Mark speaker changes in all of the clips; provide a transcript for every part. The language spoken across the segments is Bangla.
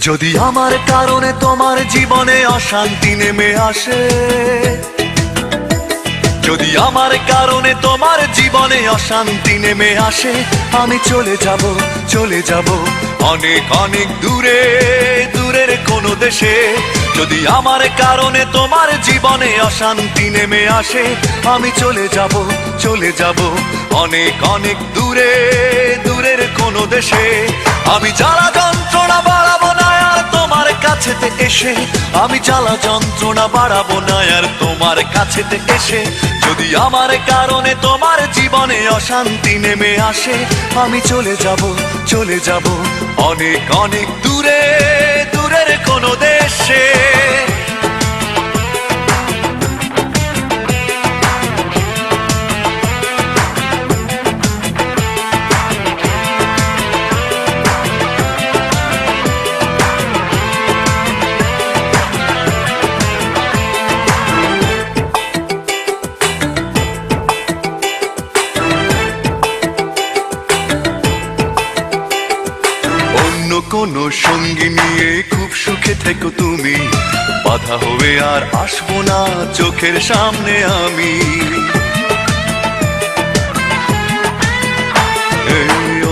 Speaker 1: যদি আমার কারণে তোমার জীবনে অশান্তি নেমে আসে, যদি আমার কারণে তোমার জীবনে অশান্তি নেমে আসে, আমি চলে যাব অনেক অনেক দূরে, দূরের কোনো দেশে। যদি আমার কারণে তোমার জীবনে অশান্তি নেমে আসে, আমি চলে যাব অনেক অনেক দূরে, দূরের কোনো দেশে। আমি জ্বালা যন্ত্রণা বাড়াবো না আর তোমার কাছেতে এসে, আমি জ্বালা যন্ত্রণা বাড়াবো না আর তোমার কাছেতে এসে। যদি আমার কারণে তোমার জীবনে অশান্তি নেমে আসে, আমি চলে যাব অনেক অনেক দূরে, দূরের কোনো দেশে। কোনো সঙ্গী নিয়ে খুব সুখে থেকো তুমি, বাধা হবে আর আসবো না চোখের সামনে আমি।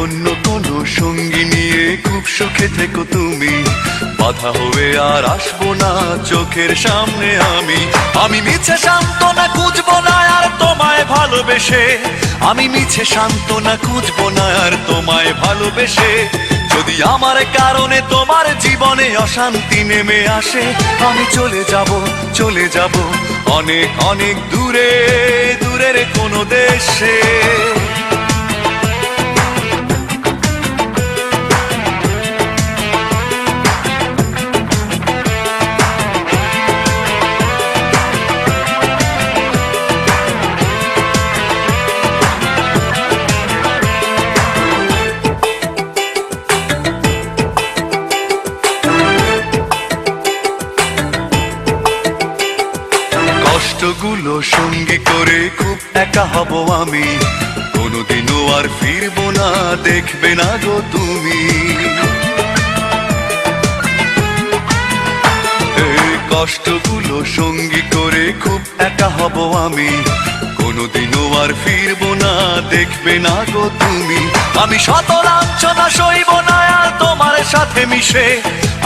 Speaker 1: অন্য কোনো সঙ্গী নিয়ে খুব সুখে থেকো তুমি, বাধা হবে আর আসবো না চোখের সামনে আমি। আমি মিছে সান্ত্বনা খুঁজবো না আর তোমায় ভালোবেসে, আমি মিছে সান্ত্বনা খুঁজবো না আর তোমায় ভালোবেসে। যদি আমার কারণে তোমার জীবনে অশান্তি নেমে আসে, আমি চলে যাব অনেক অনেক দূরে, দূরের কোনো দেশে। কষ্টগুলো সঙ্গী করে খুব একা হব আমি, কোনোদিনও আর ফিরবো না দেখবে না গো তুমি। কষ্টগুলো সঙ্গী করে খুব একা হব আমি, কোনোদিনও আর ফিরবো না দেখবে না গো তুমি। আমি শত লাঞ্ছনা সইব না আর তোমার সাথে মিশে,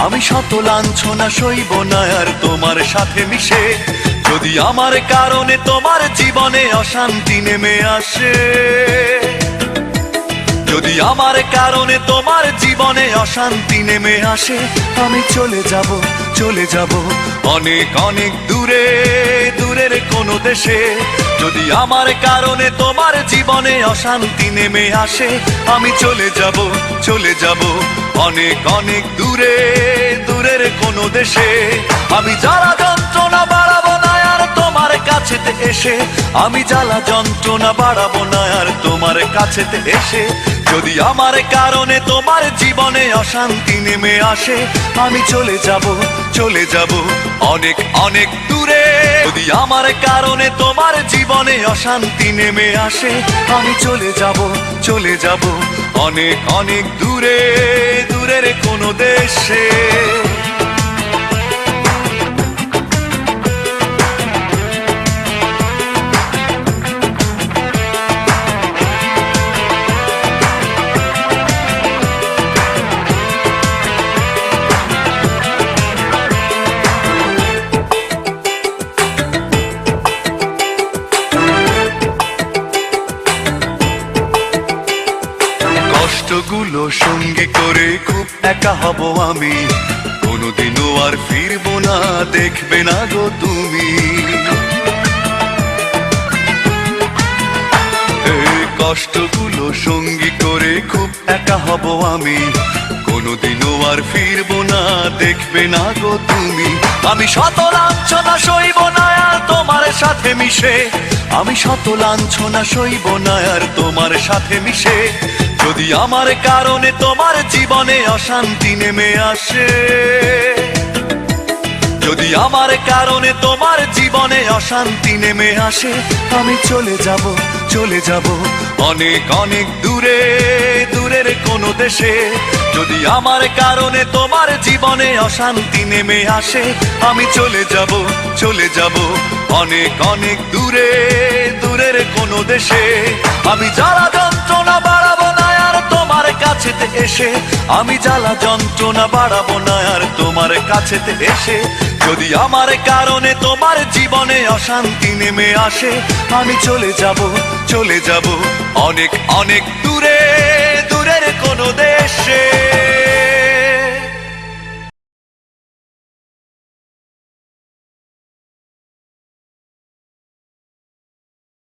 Speaker 1: আমি শত লাঞ্ছনা সইব না আর তোমার সাথে মিশে। যদি আমার কারণে তোমার জীবনে অশান্তি নেমে আসে, যদি আমার কারণে তোমার জীবনে অশান্তি নেমে আসে, আমি চলে যাব অনেক অনেক দূরে, দূরের কোনো দেশে। যদি আমার কারণে তোমার জীবনে অশান্তি নেমে আসে, আমি চলে যাব অনেক অনেক দূরে, দূরের কোনো দেশে। আমি জ্বালা যন্ত্রণা বাড়াবো না আর তোমার কাছেতে এসে, আমি জ্বালা যন্ত্রণা বাড়াবো না আর তোমার কাছেতে এসে। যদি আমার কারণে তোমার জীবনে অশান্তি নেমে আসে, আমি চলে যাব অনেক অনেক দূরে। যদি আমার কারণে তোমার জীবনে অশান্তি নেমে আসে, আমি চলে যাব অনেক অনেক দূরে, দূরের কোনো দেশে। কষ্টগুলো সঙ্গী করে খুব একা হব আমি, কোনোদিনও আর ফিরবো না দেখবে না গো তুমি। কষ্টগুলো সঙ্গী করে খুব একা হব আমি, কোনোদিনও আর ফিরবো না দেখবে না গো তুমি। আমি শত লাঞ্ছনা সইব না আর তোমার সাথে মিশে, আমি শত লাঞ্ছনা সইব না আর তোমার সাথে মিশে। যদি আমার কারণে তোমার জীবনে অশান্তি নেমে আসে, যদি আমার কারণে তোমার জীবনে অশান্তি নেমে আসে, আমি চলে যাব অনেক অনেক দূরে, দূরের কোনো দেশে। যদি আমার কারণে তোমার জীবনে অশান্তি নেমে আসে, আমি চলে যাব, চলে যাব অনেক অনেক দূরে, দূরের কোনো দেশে। আমি জ্বালা যন্ত্রণা বাড়াবো না আর তোমার কাছেতে এসে, আমি জ্বালা যন্ত্রণা বাড়াবো না আর তোমার কাছেতে এসে। যদি আমার কারণে তোমার জীবনে অশান্তি নেমে আসে, আমি চলে যাব, চলে যাব অনেক অনেক দূরে, দূরের কোনো দেশে।